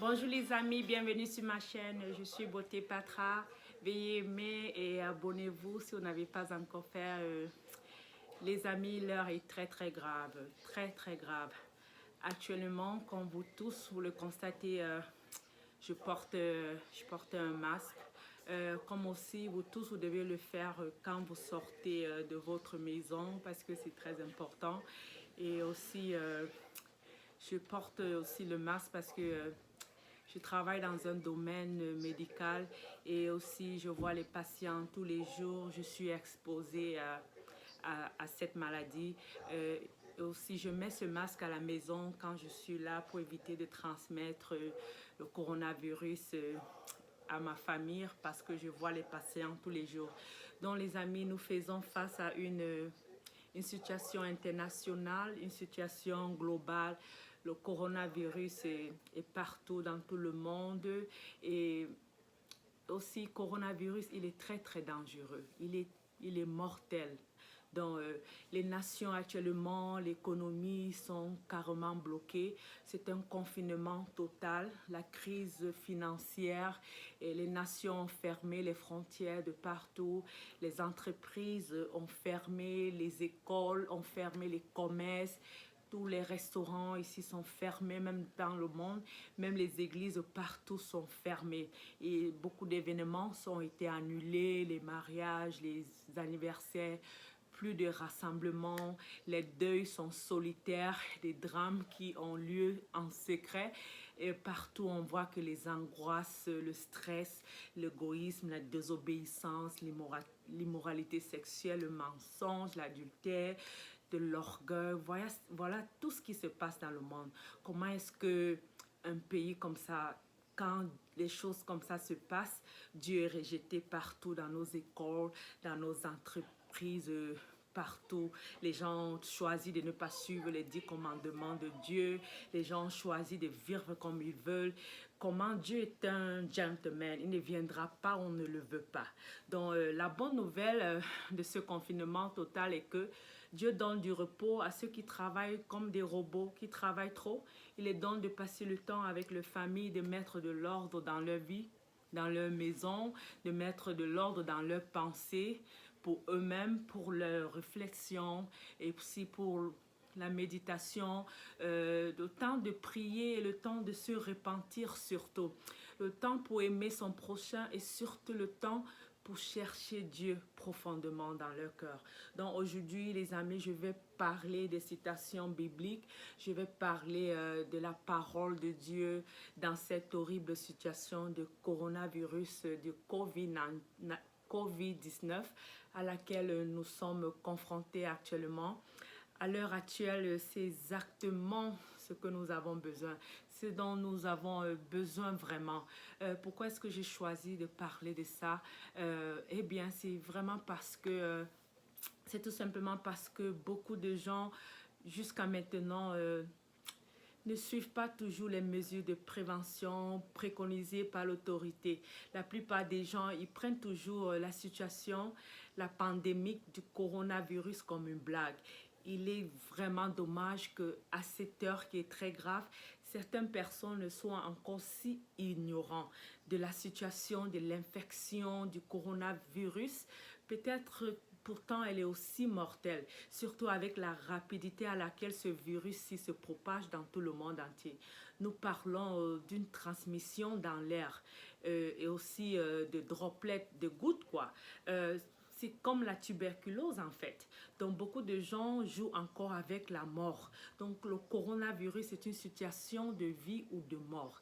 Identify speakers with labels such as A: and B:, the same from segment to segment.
A: Bonjour les amis, bienvenue sur ma chaîne. Je suis Beauté Patra. Veuillez aimer et abonnez-vous si vous n'avez pas encore fait. Les amis, l'heure est très grave, très grave. Actuellement, comme vous tous, vous le constatez, je porte un masque. Comme aussi, vous tous, vous devez le faire quand vous sortez de votre maison parce que c'est très important. Et aussi, je porte aussi le masque parce que je travaille dans un domaine médical et aussi je vois les patients tous les jours. Je suis exposée à cette maladie. Et aussi, je mets ce masque à la maison quand je suis là pour éviter de transmettre le coronavirus à ma famille parce que je vois les patients tous les jours. Donc les amis, nous faisons face à une situation internationale, une situation globale. Le coronavirus est partout dans tout le monde et aussi coronavirus, il est très dangereux. Il est mortel. Donc, les nations actuellement, l'économie sont carrément bloquées. C'est un confinement total. La crise financière et les nations ont fermé les frontières de partout. Les entreprises ont fermé, les écoles ont fermé, les commerces. Tous les restaurants ici sont fermés, même dans le monde. Même les églises partout sont fermées. Et beaucoup d'événements ont été annulés, les mariages, les anniversaires, plus de rassemblements, les deuils sont solitaires, des drames qui ont lieu en secret. Et partout, on voit que les angoisses, le stress, l'égoïsme, la désobéissance, l'immoralité sexuelle, le mensonge, l'adultère, de l'orgueil. Voilà tout ce qui se passe dans le monde. Comment est-ce que un pays comme ça, quand les choses comme ça se passent, Dieu est rejeté partout dans nos écoles, dans nos entreprises, partout. Les gens choisissent de ne pas suivre les 10 commandements de Dieu. Les gens choisissent de vivre comme ils veulent. Comment Dieu est un gentleman, il ne viendra pas, on ne le veut pas. Donc la bonne nouvelle de ce confinement total est que Dieu donne du repos à ceux qui travaillent comme des robots, qui travaillent trop. Il les donne de passer le temps avec leur famille, de mettre de l'ordre dans leur vie, dans leur maison, de mettre de l'ordre dans leurs pensées, pour eux-mêmes, pour leurs réflexions et aussi pour la méditation, le temps de prier et le temps de se repentir surtout. Le temps pour aimer son prochain et surtout le temps pour chercher Dieu profondément dans leur cœur. Donc aujourd'hui, les amis, je vais parler des citations bibliques, je vais parler de la parole de Dieu dans cette horrible situation de coronavirus, de COVID-19 à laquelle nous sommes confrontés actuellement. À l'heure actuelle, c'est exactement ce que nous avons besoin, ce dont nous avons besoin vraiment. Pourquoi est-ce que j'ai choisi de parler de ça? Eh bien, c'est vraiment parce que, c'est tout simplement parce que beaucoup de gens, jusqu'à maintenant, ne suivent pas toujours les mesures de prévention préconisées par l'autorité. La plupart des gens, ils prennent toujours la situation, la pandémie du coronavirus comme une blague. Il est vraiment dommage qu'à cette heure qui est très grave, certaines personnes soient encore si ignorantes de la situation de l'infection du coronavirus. Peut-être pourtant elle est aussi mortelle, surtout avec la rapidité à laquelle ce virus-ci se propage dans tout le monde entier. Nous parlons d'une transmission dans l'air et aussi de droplets, de gouttes quoi. C'est comme la tuberculose en fait. Donc beaucoup de gens jouent encore avec la mort. Donc le coronavirus est une situation de vie ou de mort.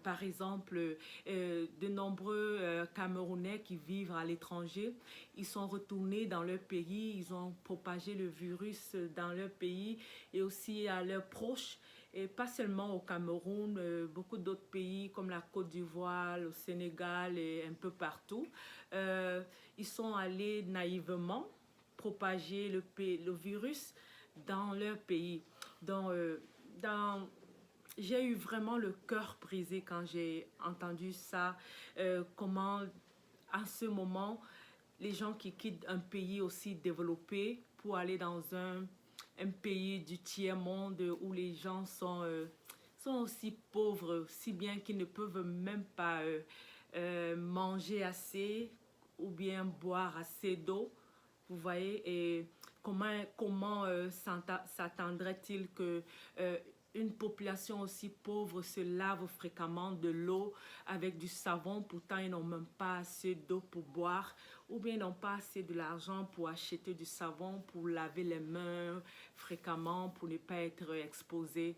A: Par exemple, de nombreux Camerounais qui vivent à l'étranger, ils sont retournés dans leur pays, ils ont propagé le virus dans leur pays et aussi à leurs proches. Et pas seulement au Cameroun, beaucoup d'autres pays comme la Côte d'Ivoire, le Sénégal et un peu partout. Ils sont allés naïvement propager le virus dans leur pays. Donc, j'ai eu vraiment le cœur brisé quand j'ai entendu ça, comment en ce moment, les gens qui quittent un pays aussi développé pour aller dans un pays du tiers-monde où les gens sont aussi pauvres, si bien qu'ils ne peuvent même pas manger assez ou bien boire assez d'eau. Vous voyez, et comment s'attendrait-il que une population aussi pauvre se lave fréquemment de l'eau avec du savon, pourtant ils n'ont même pas assez d'eau pour boire, ou bien ils n'ont pas assez de l'argent pour acheter du savon, pour laver les mains fréquemment, pour ne pas être exposés.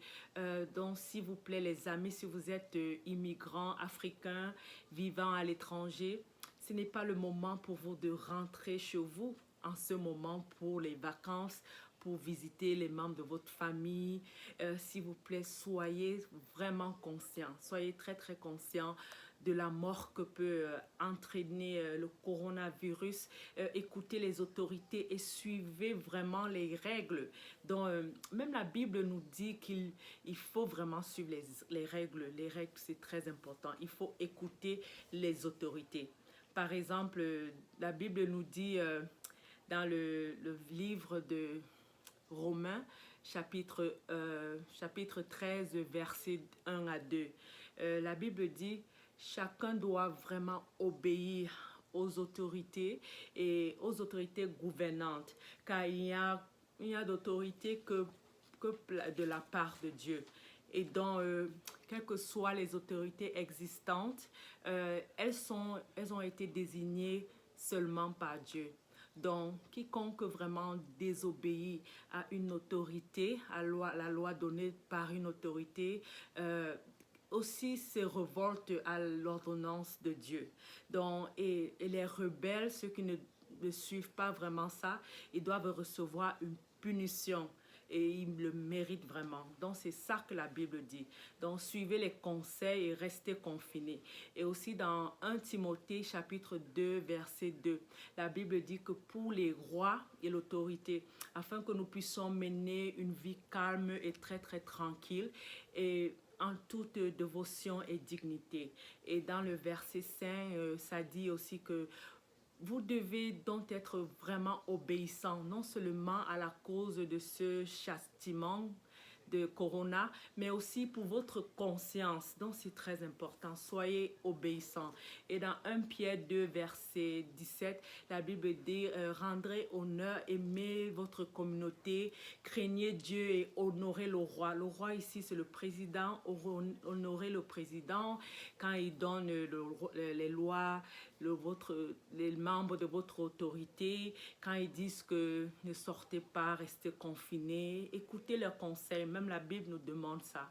A: Donc s'il vous plaît les amis, si vous êtes immigrants africains vivant à l'étranger, ce n'est pas le moment pour vous de rentrer chez vous en ce moment pour les vacances, pour visiter les membres de votre famille. S'il vous plaît, soyez vraiment conscients. Soyez très, très conscients de la mort que peut entraîner le coronavirus. Écoutez les autorités et suivez vraiment les règles. Donc, même la Bible nous dit qu'il faut vraiment suivre les règles. Les règles, c'est très important. Il faut écouter les autorités. Par exemple, la Bible nous dit dans le livre de Romains, chapitre 13, versets 1 à 2. La Bible dit, chacun doit vraiment obéir aux autorités et aux autorités gouvernantes, car il y a d'autorité que de la part de Dieu. Et donc, quelles que soient les autorités existantes, elles ont été désignées seulement par Dieu. Donc, quiconque vraiment désobéit à une autorité, à la loi donnée par une autorité, aussi se révolte à l'ordonnance de Dieu. Donc, et les rebelles, ceux qui ne suivent pas vraiment ça, ils doivent recevoir une punition. Et ils le méritent vraiment. Donc, c'est ça que la Bible dit. Donc, suivez les conseils et restez confinés. Et aussi dans 1 Timothée, chapitre 2, verset 2, la Bible dit que pour les rois et l'autorité, afin que nous puissions mener une vie calme et très, très tranquille, et en toute dévotion et dignité. Et dans le verset 5, ça dit aussi que vous devez donc être vraiment obéissant, non seulement à la cause de ce châtiment de Corona, mais aussi pour votre conscience. Donc, c'est très important. Soyez obéissants. Et dans 1 Pierre 2, verset 17, la Bible dit rendrez honneur, aimez votre communauté, craignez Dieu et honorez le roi. Le roi ici, c'est le président. Honorez le président quand il donne les lois, les membres de votre autorité, quand ils disent que ne sortez pas, restez confinés, écoutez leurs conseils. Même la Bible nous demande ça.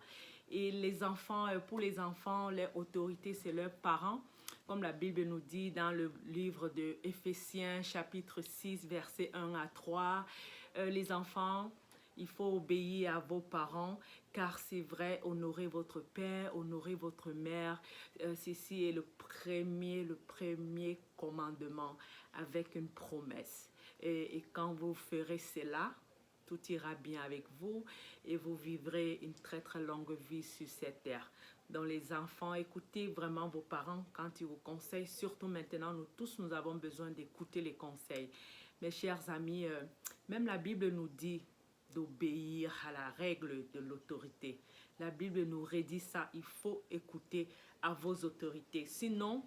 A: Et les enfants, pour les enfants, les autorités, c'est leurs parents. Comme la Bible nous dit dans le livre de Éphésiens, chapitre 6, versets 1 à 3, les enfants, il faut obéir à vos parents, car c'est vrai, honorez votre père, honorez votre mère. Ceci est le premier commandement avec une promesse. Et quand vous ferez cela, tout ira bien avec vous et vous vivrez une très très longue vie sur cette terre. Donc les enfants, écoutez vraiment vos parents quand ils vous conseillent. Surtout maintenant, nous tous, nous avons besoin d'écouter les conseils. Mes chers amis, même la Bible nous dit d'obéir à la règle de l'autorité. La Bible nous redit ça, il faut écouter à vos autorités. Sinon,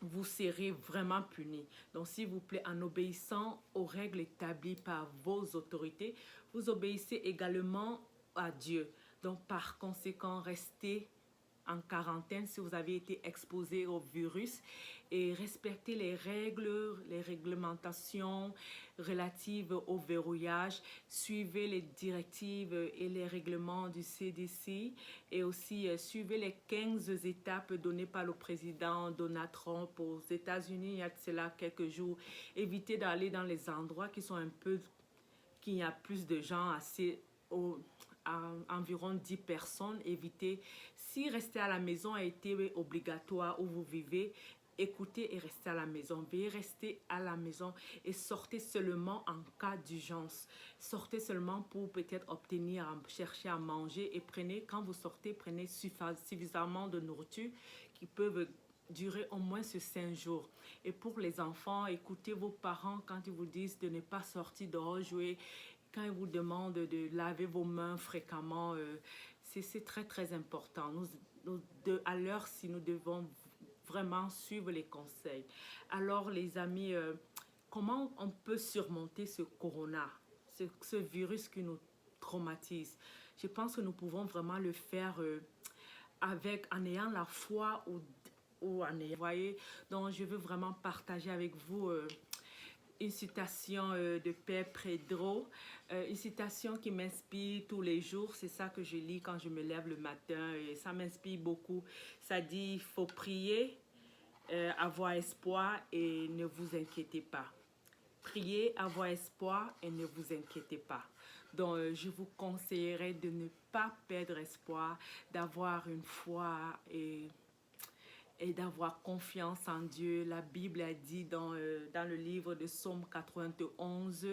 A: vous serez vraiment punis. Donc, s'il vous plaît, en obéissant aux règles établies par vos autorités, vous obéissez également à Dieu. Donc, par conséquent, restez en quarantaine si vous avez été exposé au virus et respectez les règles, les réglementations relatives au verrouillage. Suivez les directives et les règlements du CDC et aussi suivez les 15 étapes données par le président Donald Trump aux États-Unis il y a de cela quelques jours. Évitez d'aller dans les endroits qui sont un peu, qu'il y a plus de gens assez environ 10 personnes, évitez. Si rester à la maison a été obligatoire où vous vivez, écoutez et restez à la maison. Veuillez rester à la maison et sortez seulement en cas d'urgence. Sortez seulement pour peut-être obtenir, chercher à manger et prenez, quand vous sortez, prenez suffisamment de nourriture qui peuvent durer au moins ce 5 jours. Et pour les enfants, écoutez vos parents quand ils vous disent de ne pas sortir dehors jouer. Quand ils vous demandent de laver vos mains fréquemment, C'est très, très important. À l'heure-ci, nous devons vraiment suivre les conseils. Alors, les amis, comment on peut surmonter ce corona, ce virus qui nous traumatise? Je pense que nous pouvons vraiment le faire en ayant la foi ou en ayant, vous voyez. Donc, je veux vraiment partager avec vous une citation de Père Pedro, une citation qui m'inspire tous les jours. C'est ça que je lis quand je me lève le matin et ça m'inspire beaucoup. Ça dit, il faut prier, avoir espoir et ne vous inquiétez pas. Priez, avoir espoir et ne vous inquiétez pas. Donc, je vous conseillerais de ne pas perdre espoir, d'avoir une foi et d'avoir confiance en Dieu. La Bible a dit dans le livre de Psaume 91,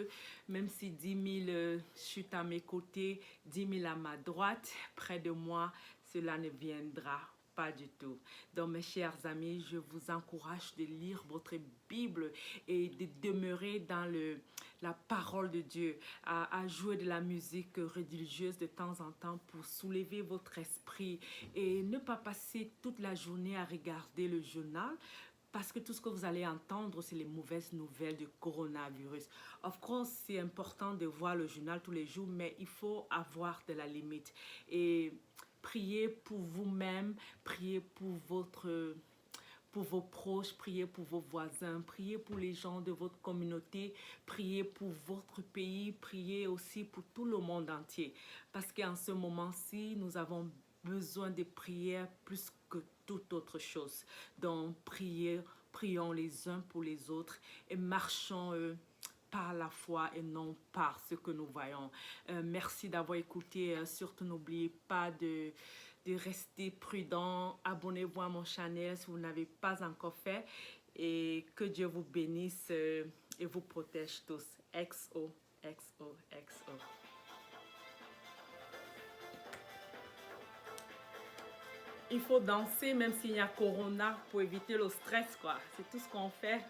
A: même si 10 000 chutent à mes côtés, 10 000 à ma droite, près de moi, cela ne viendra pas du tout. Donc, mes chers amis, je vous encourage de lire votre Bible et de demeurer dans la parole de Dieu, à jouer de la musique religieuse de temps en temps pour soulever votre esprit et ne pas passer toute la journée à regarder le journal parce que tout ce que vous allez entendre, c'est les mauvaises nouvelles du coronavirus. Of course, c'est important de voir le journal tous les jours, mais il faut avoir de la limite. Et priez pour vous-même, priez pour vos proches, priez pour vos voisins, priez pour les gens de votre communauté, priez pour votre pays, priez aussi pour tout le monde entier. Parce qu'en ce moment-ci, nous avons besoin de prières plus que toute autre chose. Donc, prions les uns pour les autres et marchons par la foi et non par ce que nous voyons. Merci d'avoir écouté. Surtout, n'oubliez pas de rester prudent. Abonnez-vous à mon channel si vous n'avez pas encore fait. Et que Dieu vous bénisse et vous protège tous. XO, XO, XO. Il faut danser même s'il y a corona pour éviter le stress, quoi. C'est tout ce qu'on fait.